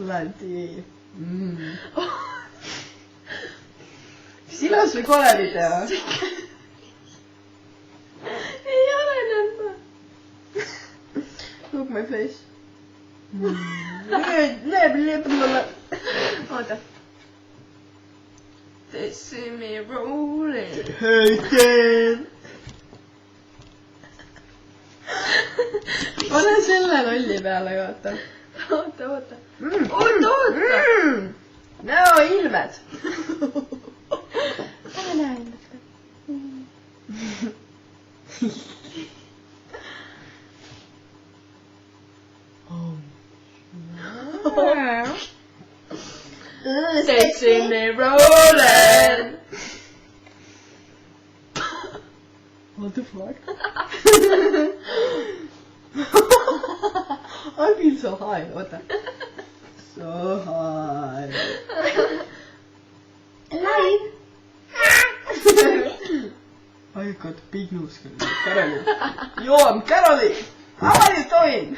Lädi. Kas ilus või kole video? Ei ole nõnda. Look my face. Oota. They see me rolling. Hey, Dan! Pane selle lolli peale, vaata. Oota. Oota. Näo ilmed. Ära näe ilmed. They see me rolling. What the fuck? I feel so high, oota. So high. Live. I got big news, Caroline. Joon, Caroline! How are you doing?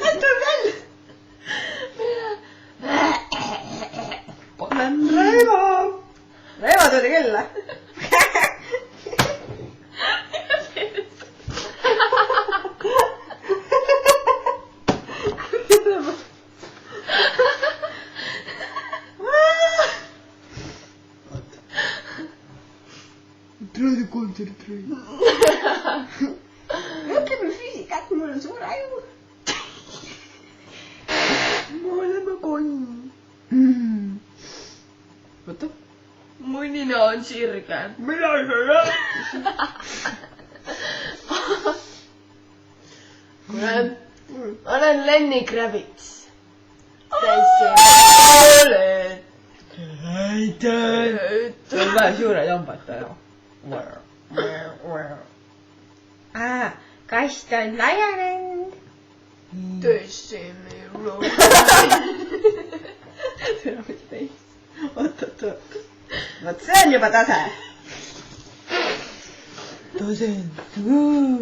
Ättu veel! Panen Reivo! Reivo tuli külla! Try the concentrate. Õpime füüsikat, mul on suur aju. Me oleme konn. Võta. Mu nina on sirge. Mina ei saa jah. Olen Lenny Kravitz. See on vähe suured jambad täna. Kast on laienenud. Tõesti me rolling. Tere, mis teist? Oot. Võt see on juba tase. Tase.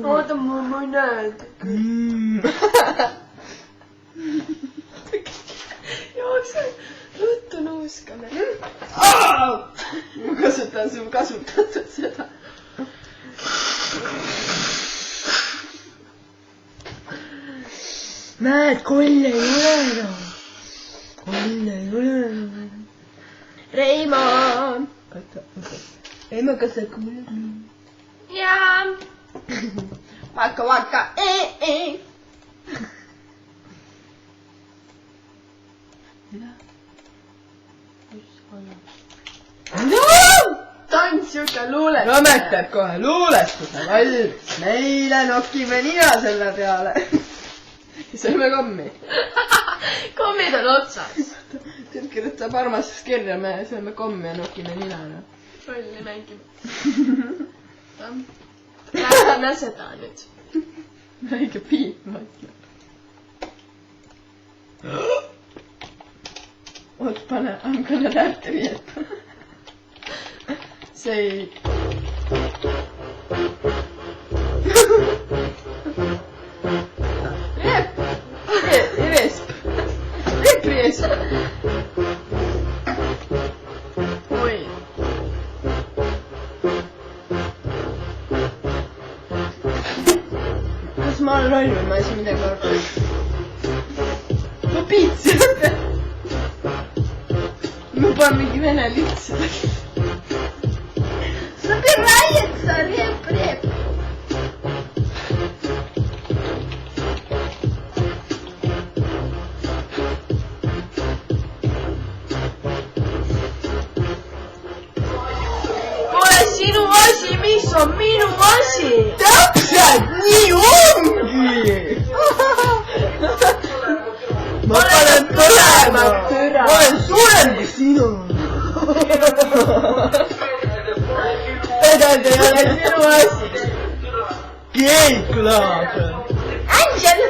Oota, ma ei näe. Jookse, ruttu nuuskame. Ma kasutan su kasutatud seda. Näed, koll ei ole enam. Koll ei ole enam. Reimo. Reimo, kas sa kuuled? Jaa. Vaka. Ta on siuke luulet. Nõmetab kohe luulestuse valmis. Meile nokime nina selle peale. Sööme kommi. Kommid on otsas. Tead kirjutab armastuskirja, me sööme kommi ja nokime ninana. Rolli mängime. Räägime seda nüüd. Väike piip, ma ütlen. Oot, pane, I'm gonna have to eat. See ei... Riesp. Oi. Kas ma olen loll või ma ei saa midagi aru? Ma piitsin. Ma panen mingi vene lihtsalt. Собирается, реп. Pole sinu asi, mis on minu asi. Täpselt nii ongi! Ma panen põlema! Ma olen suurem kui sinu! Edasi ei ole sinu asi! Keeklaad! Angel!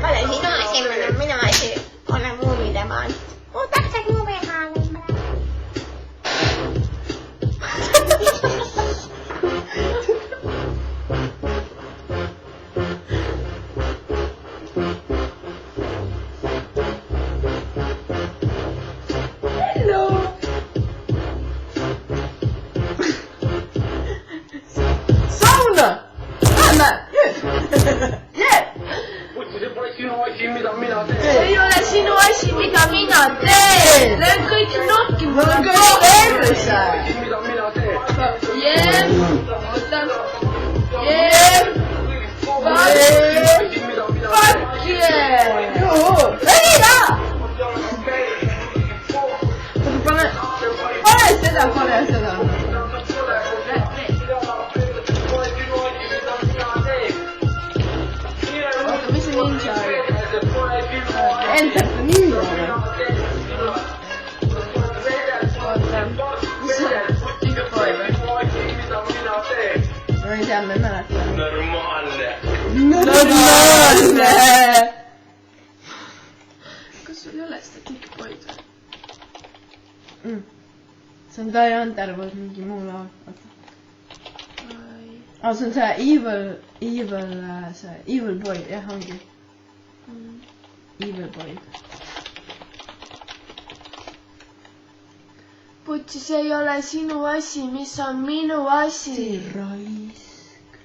Ole sinu asi, minu asi. Ole muumide maalt. Mu tähtsad muumide maalt. Yeah! see ei ole sinu asi, mida mina teen. Löön kõik nokki Mul on kõik perse! Jeep, oota. Jeep. Fuck yeah. Regina! Pane seda. Oota, mis see ninja oli? Enter the ninja. Oota, mis see tükk või? Ma ei tea, ma ei mäleta. Normaalne. Normaalne! Kas sul ei ole seda tikkpoid või? See on Die Underwood mingi muu laul. Ai. See on see Evil Boy, jah ongi. Evil Boy. Putsi, see ei ole sinu asi, mis on minu asi. Raisk.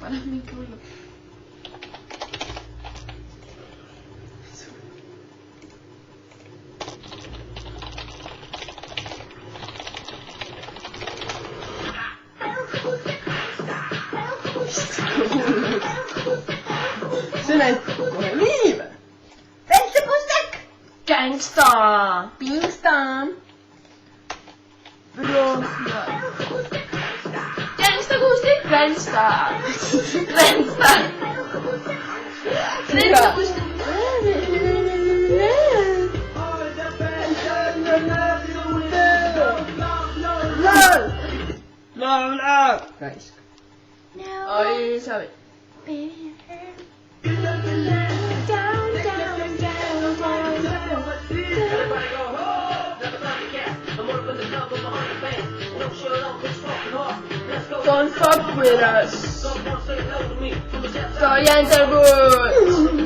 Pane mingi hullu. See näeb kohe nii või? Vetsepustek! Gangsta! Pingstam! Bro. Gangsta kuustik, gangsta! Gangsta! Gangsta kuustik. Lol! Raisk. Ai, sa võid. Don't fuck with us. Die Underwood.